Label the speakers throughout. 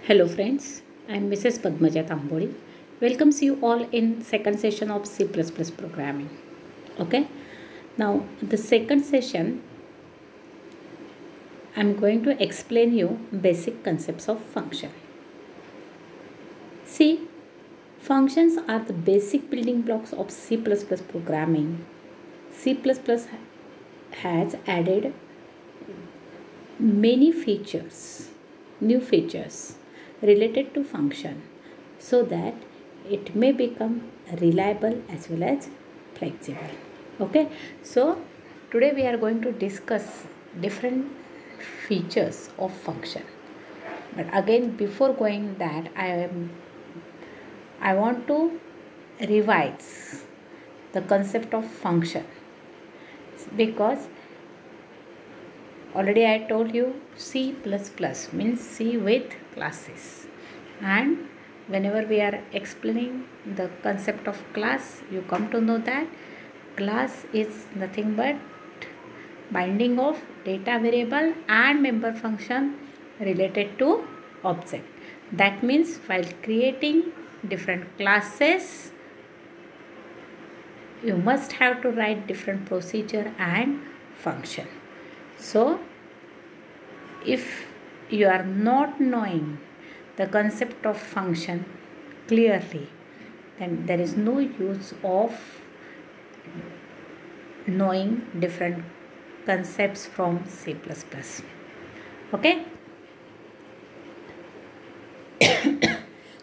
Speaker 1: Hello friends, I am Mrs. Padmaja Tambori. Welcomes you all in second session of C++ programming. Okay, now the second session I am going to explain you basic concepts of function. See, functions are the basic building blocks of C++ programming. C++ has added many features, new features related to function so that it may become reliable as well as flexible. Okay, so today we are going to discuss different features of function. But again, before going that, I want to revise the concept of function, because already I told you C++ means C with classes, and whenever we are explaining the concept of class, you come to know that class is nothing but binding of data variable and member function related to object. That means while creating different classes, you must have to write different procedure and function. So if you are not knowing the concept of function clearly, then there is no use of knowing different concepts from C++. Okay.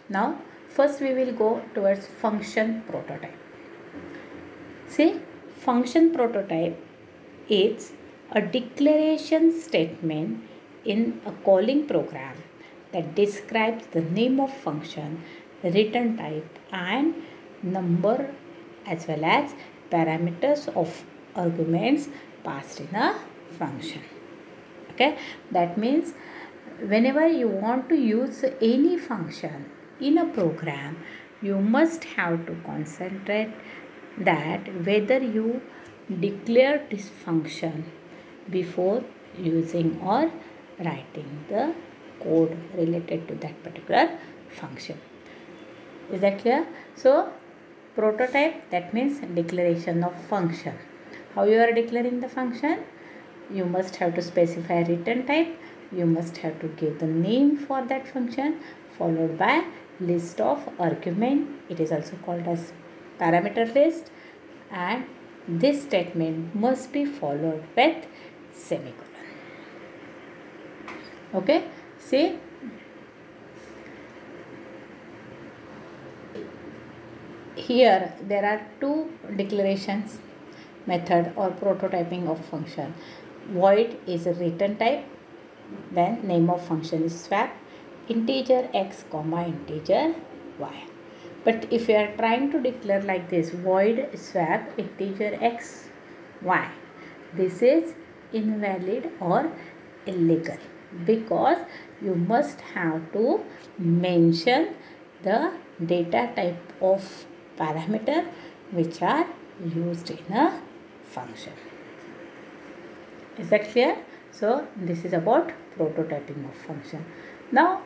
Speaker 1: Now first we will go towards function prototype. See, function prototype is a declaration statement in a calling program that describes the name of function, return type and number as well as parameters of arguments passed in a function. Okay, that means whenever you want to use any function in a program, you must have to concentrate that whether you declare this function before using or writing the code related to that particular function. Is that clear? So prototype, that means declaration of function. How you are declaring the function? You must have to specify return type, you must have to give the name for that function followed by list of argument. It is also called as parameter list, and this statement must be followed with semicolon. Okay, see, here there are two declarations method or prototyping of function. Void is a return type, then name of function is swap, integer x comma integer y. But if you are trying to declare like this, void swap integer x y, this is invalid or illegal, because you must have to mention the data type of parameter which are used in a function. Is that clear? So this is about prototyping of function. Now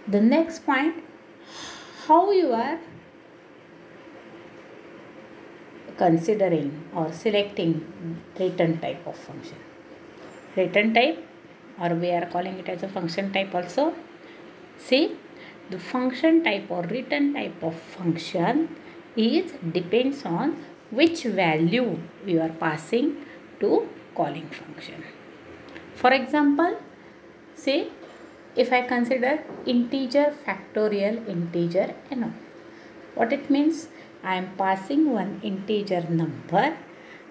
Speaker 1: the next point, how you are considering or selecting return type of function. Return type, or we are calling it as a function type also. See, the function type or return type of function is depends on which value you are passing to calling function. For example, say if I consider integer factorial integer n, what it means? I am passing one integer number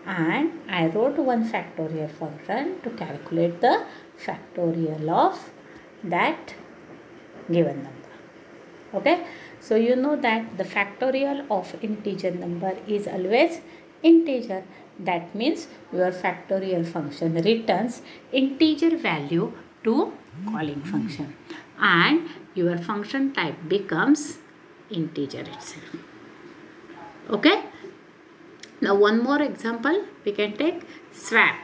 Speaker 1: and I wrote one factorial function to calculate the factorial of that given number. Okay, so you know that the factorial of integer number is always integer. That means your factorial function returns integer value to calling function, and your function type becomes integer itself. Okay, now one more example we can take, swap.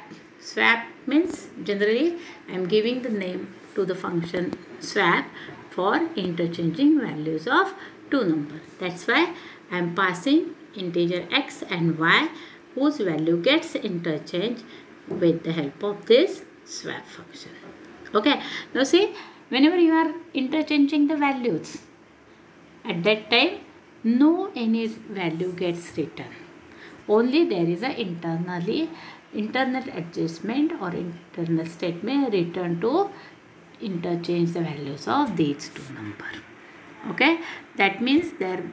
Speaker 1: Swap means generally I am giving the name to the function swap for interchanging values of two numbers. That's why I am passing integer x and y whose value gets interchanged with the help of this swap function. Okay, now see, whenever you are interchanging the values, at that time no any value gets written. Only there is a internal adjustment or internal statement returned to interchange the values of these two numbers. Okay, that means there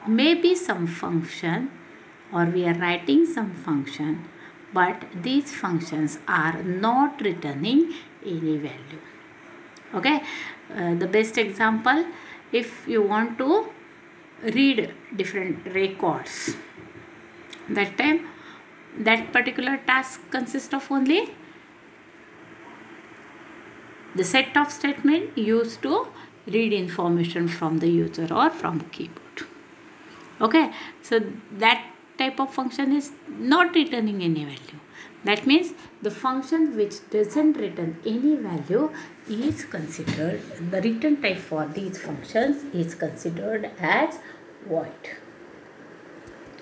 Speaker 1: may be some function or we are writing some function, but these functions are not returning any value. Okay, the best example, if you want to read different records, that time that particular task consists of only the set of statement used to read information from the user or from keyboard. Okay, so that type of function is not returning any value. That means the function which doesn't return any value is considered, the return type for these functions is considered as void.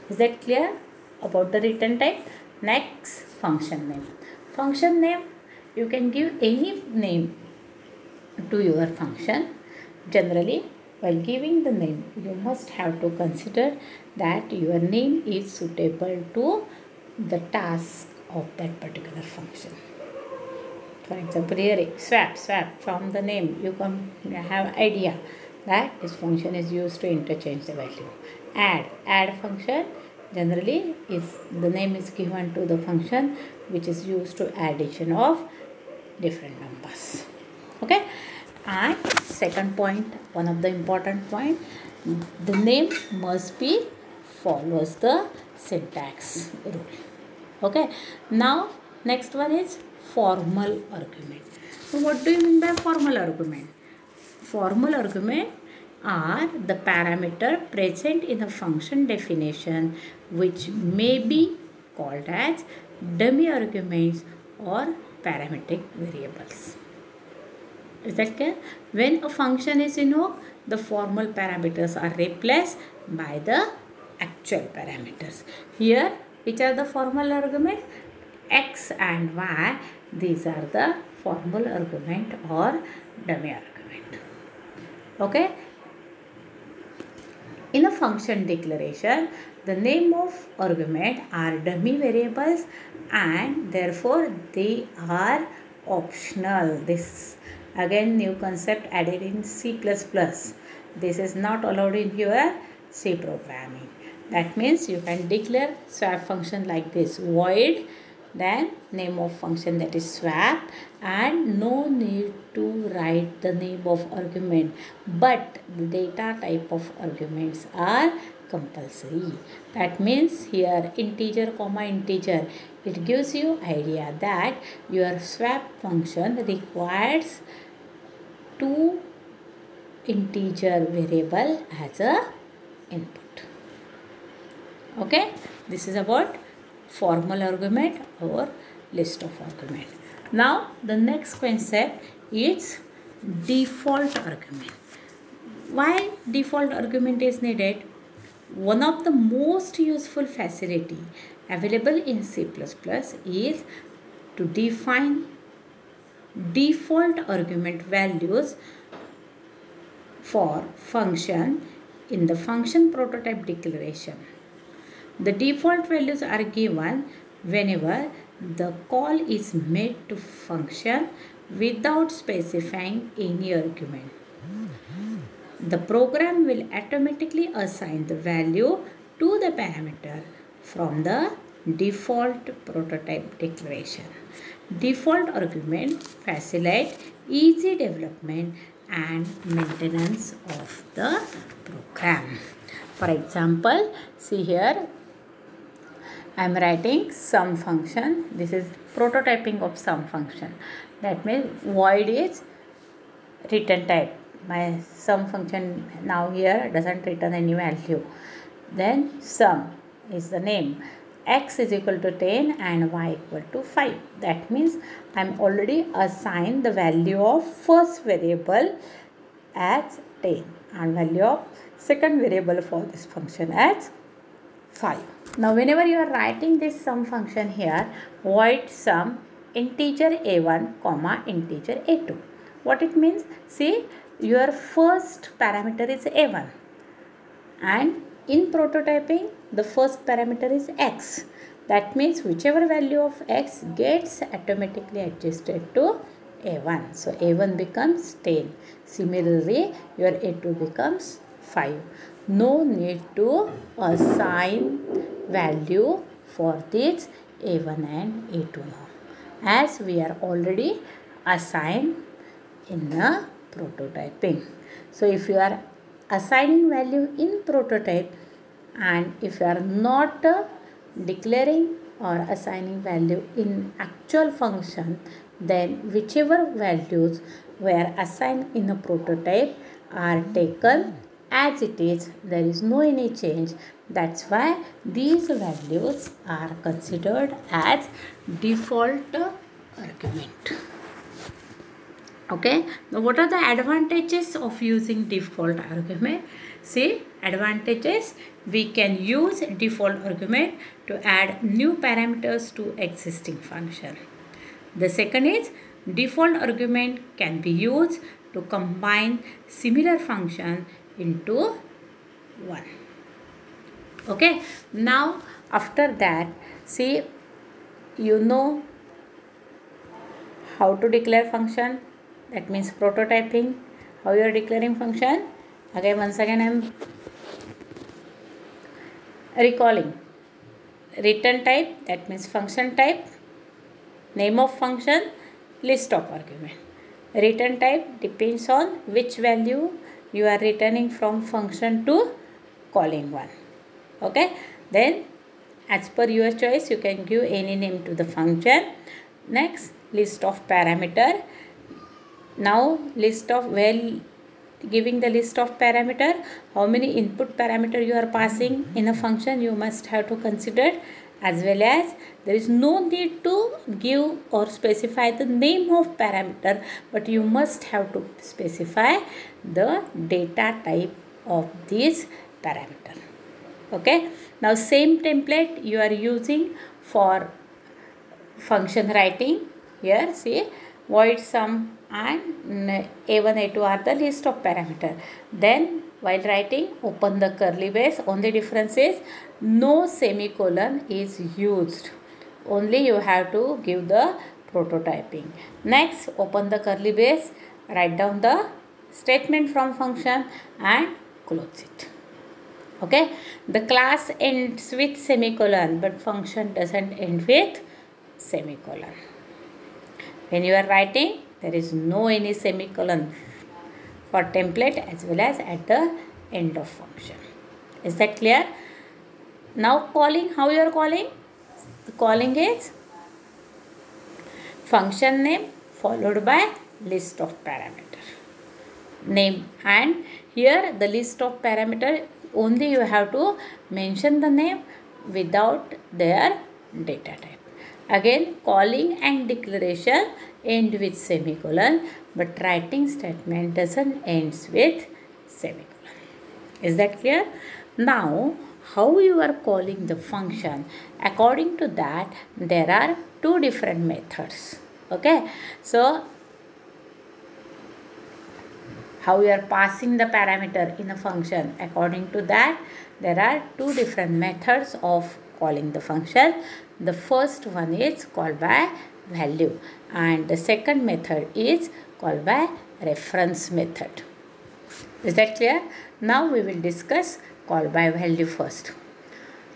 Speaker 1: Is that clear about the return type? Next, function name. Function name, you can give any name to your function. Generally, while giving the name, you must have to consider that your name is suitable to the task of that particular function. For example, here swap from the name you can have idea that this function is used to interchange the value. Add function generally is the name is given to the function which is used to addition of different numbers. Okay, and second point, one of the important point, the name must be follows the syntax rule. Okay, now next one is formal argument. So what do you mean by formal argument? Formal argument are the parameter present in a function definition which may be called as dummy arguments or parametric variables. Is that clear? When a function is invoked, the formal parameters are replaced by the actual parameters. Here, which are the formal arguments? X and Y, these are the formal argument or dummy argument. Okay? In a function declaration, the name of argument are dummy variables and therefore they are optional. This again new concept added in C++. This is not allowed in your C programming. That means you can declare swap function like this, void, then name of function that is swap, and no need to write the name of argument, but the data type of arguments are compulsory. That means here integer comma integer, it gives you idea that your swap function requires two integer variable as a input. Okay, this is about formal argument or list of argument. Now the next concept is default argument. Why default argument is needed? One of the most useful facility available in C++ is to define default argument values for function in the function prototype declaration. The default values are given whenever the call is made to function without specifying any argument. The program will automatically assign the value to the parameter from the default prototype declaration. Default argument facilitate easy development and maintenance of the program. For example, see here, I am writing sum function. This is prototyping of sum function. That means void is return type. My sum function now here doesn't return any value. Then sum is the name. x is equal to 10 and y equal to 5. That means I am already assigned the value of first variable as 10 and value of second variable for this function as 5. Now whenever you are writing this sum function here, void sum integer a1 comma integer a2. What it means? See, your first parameter is a1 and in prototyping the first parameter is x. That means whichever value of x gets automatically adjusted to a1. So a1 becomes 10. Similarly, your a2 becomes 5. No need to assign value for this a1 and a2 now, as we are already assigned in the prototyping. So if you are assigning value in prototype and if you are not declaring or assigning value in actual function, then whichever values were assigned in a prototype are taken as it is. There is no any change. That's why these values are considered as default argument. Okay, now what are the advantages of using default argument? See, advantages: we can use default argument to add new parameters to existing function. The second is, default argument can be used to combine similar function into one. Okay, now after that, see, you know how to declare function. That means prototyping, how you are declaring function. Again, once again I am recalling. Return type, that means function type. Name of function, list of argument. Return type depends on which value you are returning from function to calling one. Okay, then as per your choice you can give any name to the function. Next, list of parameter. Now list of, giving the list of parameter, how many input parameter you are passing in a function you must have to consider, as well as there is no need to give or specify the name of parameter, but you must have to specify the data type of this parameter. Okay, now same template you are using for function writing. Here see, void sum and a1 a2 are the list of parameter. Then while writing, open the curly brace. Only difference is no semicolon is used. Only you have to give the prototyping. Next, open the curly brace, write down the statement from function and close it. Okay, the class ends with semicolon, but function doesn't end with semicolon. When you are writing, there is no any semicolon for template as well as at the end of function. Is that clear? Now calling, how you are calling? The calling is function name followed by list of parameter name, and here the list of parameter only you have to mention the name without their data type. Again, calling and declaration end with semicolon, but writing statement doesn't end with semicolon. Is that clear? Now, how you are calling the function? According to that, there are two different methods. Okay, so how you are passing the parameter in a function? According to that, there are two different methods of calling the function. The first one is called by value and the second method is called by reference method. Is that clear? Now we will discuss call by value first.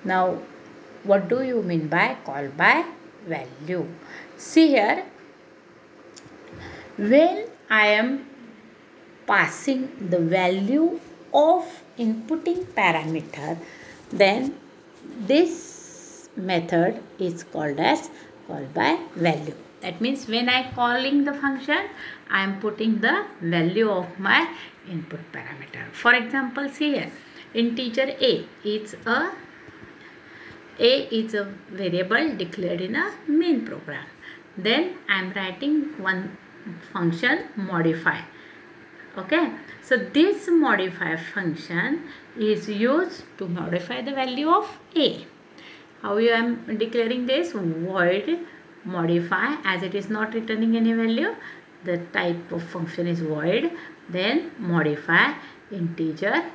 Speaker 1: Now what do you mean by call by value? See here, when I am passing the value of inputting parameter, then this method is called as call by value. That means when I calling the function, I am putting the value of my input parameter. For example, see here, integer a is a A is a variable declared in a main program. Then I am writing one function modify. Okay, so this modify function is used to modify the value of A. How I am declaring this? Void modify, as it is not returning any value, the type of function is void. Then modify integer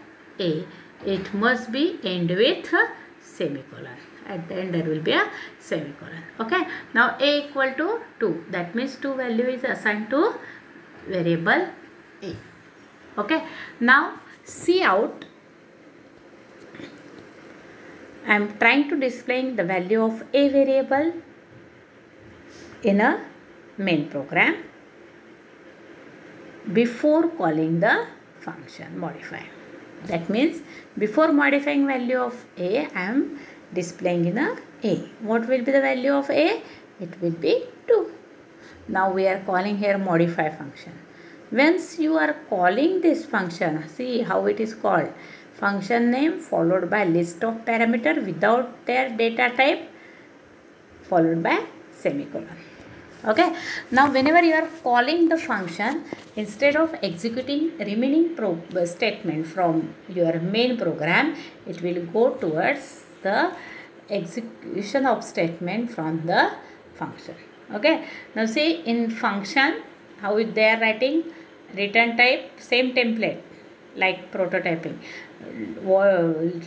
Speaker 1: A. It must be end with a semicolon. At the end there will be a semicolon. Okay, now A equal to 2, that means 2 value is assigned to variable A. Okay, now see out, I am trying to display the value of A variable in a main program before calling the function modify. That means before modifying value of A, I am displaying in a A. What will be the value of A? It will be 2. Now we are calling here modify function. Once you are calling this function, see how it is called. Function name followed by list of parameter without their data type followed by semicolon. Okay, now whenever you are calling the function, instead of executing remaining statement from your main program, it will go towards the execution of statement from the function. Okay, now see in function how they are writing, return type same template like prototyping,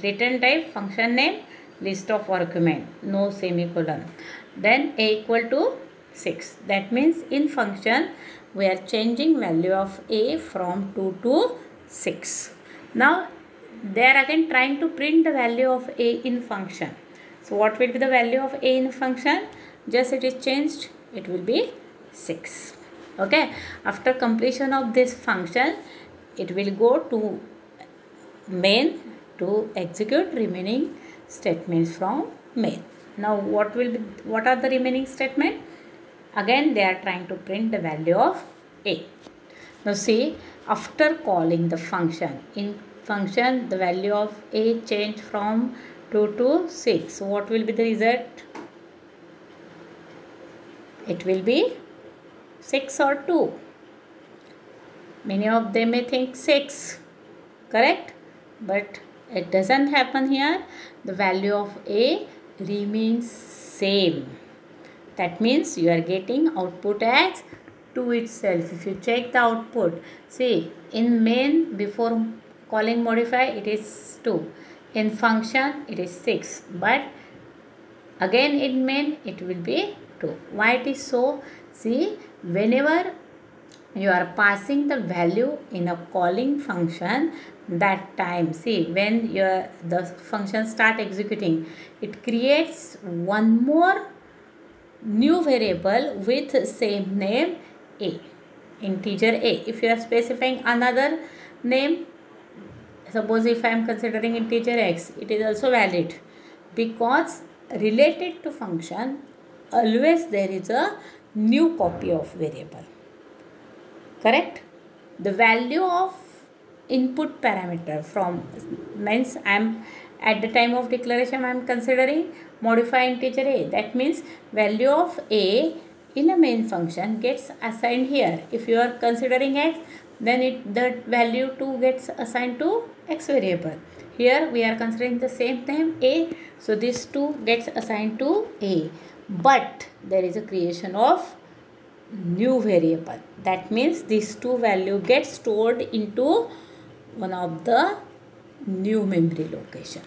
Speaker 1: return type function name list of argument, no semicolon, then A equal to 6. That means in function we are changing value of A from 2 to 6. Now they are again trying to print the value of A in function. So what will be the value of A in function? Just it is changed, it will be 6. Okay, after completion of this function, it will go to main to execute remaining statements from main. Now what are the remaining statements? Again they are trying to print the value of A. Now see, after calling the function, in function the value of A changed from 2 to 6. So what will be the result? It will be 6 or 2. Many of them may think 6, correct? But it doesn't happen here. The value of A remains same. That means you are getting output as 2 itself. If you check the output, see in main before calling modify it is 2. In function it is 6. But again in main it will be 2. Why it is so? See, whenever you are passing the value in a calling function, that time, see when the function start executing, it creates one more new variable with same name A, integer A. If you are specifying another name, suppose if I am considering integer x, it is also valid, because related to function always there is a new copy of variable, correct? The value of input parameter from means I am at the time of declaration I am considering modify integer A. That means value of A in a main function gets assigned here. If you are considering x, then the value 2 gets assigned to x variable. Here we are considering the same name A, so this 2 gets assigned to A. But there is a creation of new variable. That means this 2 value gets stored into one of the new memory location.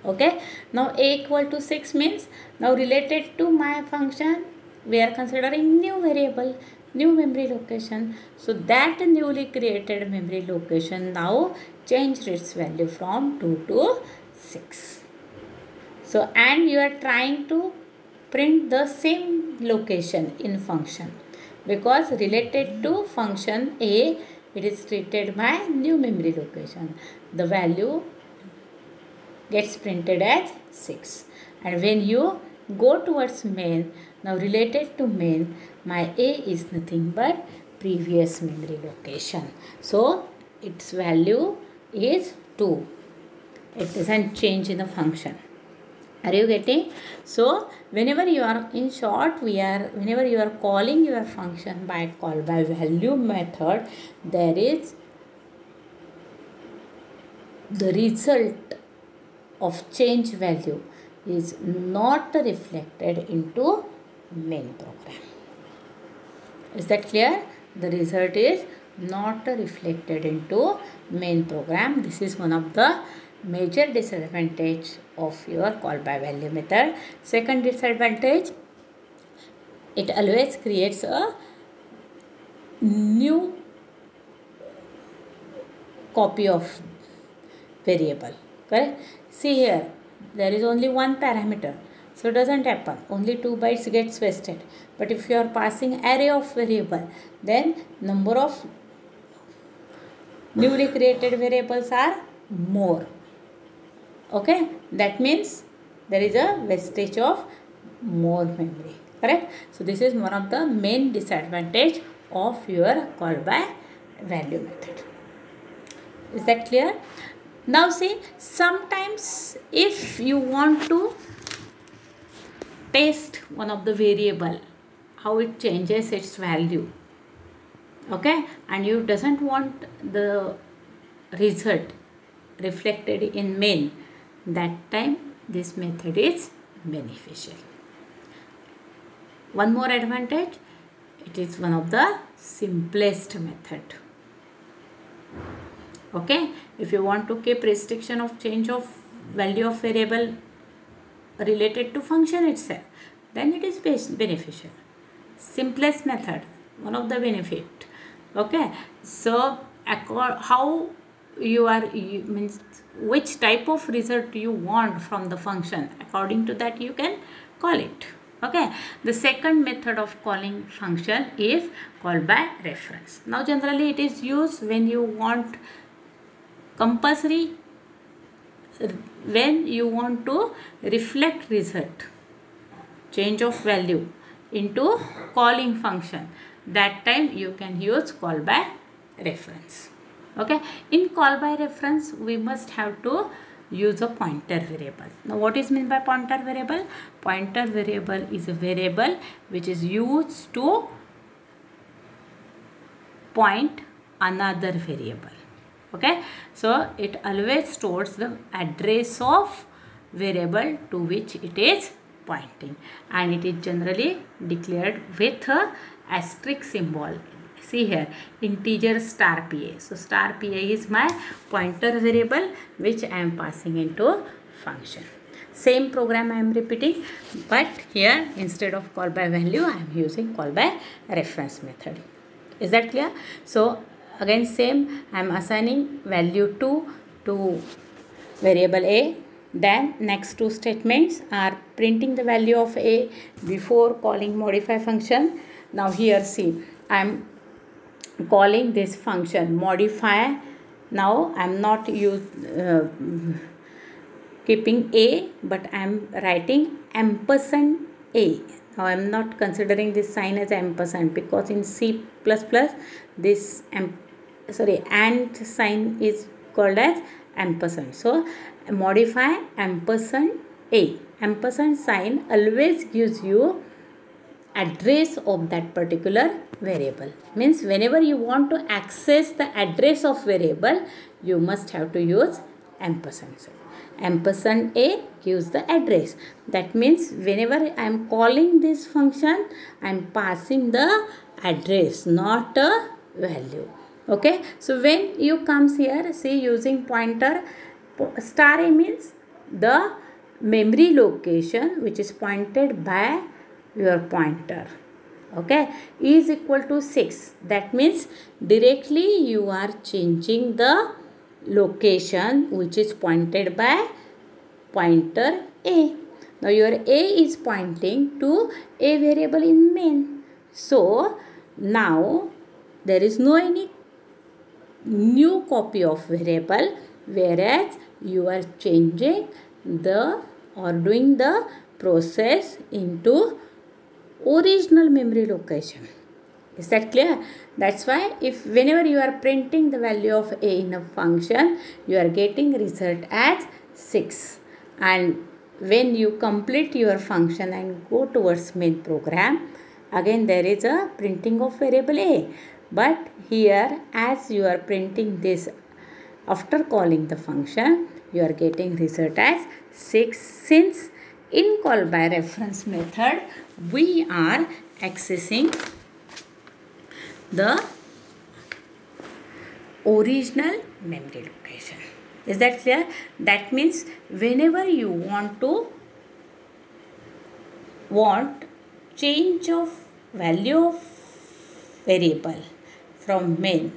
Speaker 1: Okay, now A equal to 6 means now related to my function we are considering new variable, new memory location. So that newly created memory location now changed its value from 2 to 6. So and you are trying to print the same location in function, because related to function A it is treated by new memory location. The value gets printed as 6. And when you go towards main, now related to main, my A is nothing but previous memory location. So its value is 2. It doesn't change in the function. Are you getting? So whenever you are, in short, whenever you are calling your function by call by value method, there is the result of change value is not reflected into main program. Is that clear? The result is not reflected into main program. This is one of the major disadvantage of your call by value method. Second disadvantage, it always creates a new copy of variable. Correct? See here, there is only one parameter, so it doesn't happen, only 2 bytes gets wasted. But if you are passing array of variable, then number of newly created variables are more. Okay, that means there is a wastage of more memory. Correct? So this is one of the main disadvantage of your call by value method. Is that clear? Now see, sometimes if you want to test one of the variable, how it changes its value, okay, and you doesn't want the result reflected in main, that time this method is beneficial. One more advantage, it is one of the simplest method. Okay, if you want to keep restriction of change of value of variable related to function itself, then it is beneficial. Simplest method, one of the benefit. Okay, so how means which type of result you want from the function, according to that you can call it. Okay, the second method of calling function is call by reference. Now generally it is used when you want compulsory, when you want to reflect result, change of value into calling function, that time you can use call by reference. Okay, in call by reference we must have to use a pointer variable. Now what is meant by pointer variable? Pointer variable is a variable which is used to point another variable. Okay, so it always stores the address of variable to which it is pointing, and it is generally declared with a asterisk symbol. See here, integer star pa. So star pa is my pointer variable which I am passing into function. Same program I am repeating, but here instead of call by value I am using call by reference method. Is that clear? So again same, I am assigning value 2 to variable a. Then next two statements are printing the value of a before calling modify function. Now here see, I am calling this function modify. Now I am not keeping a, but I am writing ampersand a. Now I am not considering this sign as ampersand, because in C++ this and sign is called as ampersand. So modify ampersand a. Ampersand sign always gives you address of that particular variable. Means whenever you want to access the address of variable, you must have to use ampersand sign. Ampersand a gives the address. That means whenever I am calling this function, I am passing the address, not a value. Okay, so when you comes here, see, using pointer, star a means the memory location which is pointed by your pointer. Okay, is equal to 6. That means directly you are changing the location which is pointed by pointer a. Now your a is pointing to a variable in main. So now there is no any new copy of variable, whereas you are changing the or doing the process into original memory location. Is that clear? That's why if whenever you are printing the value of a in a function, you are getting result as 6, and when you complete your function and go towards main program, again there is a printing of variable a. But here, as you are printing this after calling the function, you are getting result as 6, since in call by reference method we are accessing the original memory location. Is that clear? That means whenever you want change of value of variable from main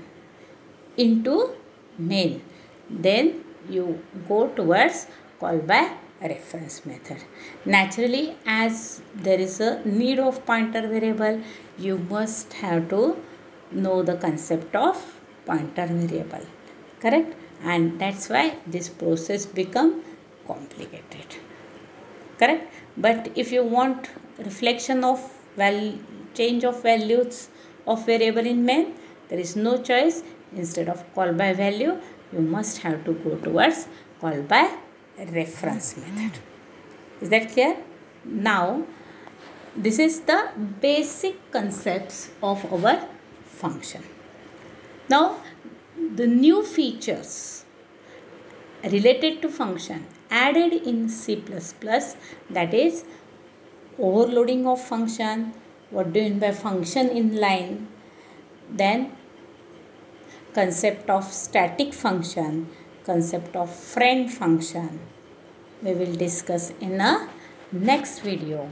Speaker 1: into main, then you go towards call by reference method. Naturally, as there is a need of pointer variable, you must have to know the concept of pointer variable, correct? And that's why this process become complicated, correct? But if you want reflection of change of values of variable in main, there is no choice. Instead of call by value, you must have to go towards call by reference method. Is that clear? Now, this is the basic concepts of our function. Now, the new features related to function added in C++, that is overloading of function. What do you mean by function inline? Then concept of static function, concept of friend function. We will discuss in a next video.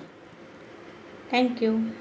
Speaker 1: Thank you.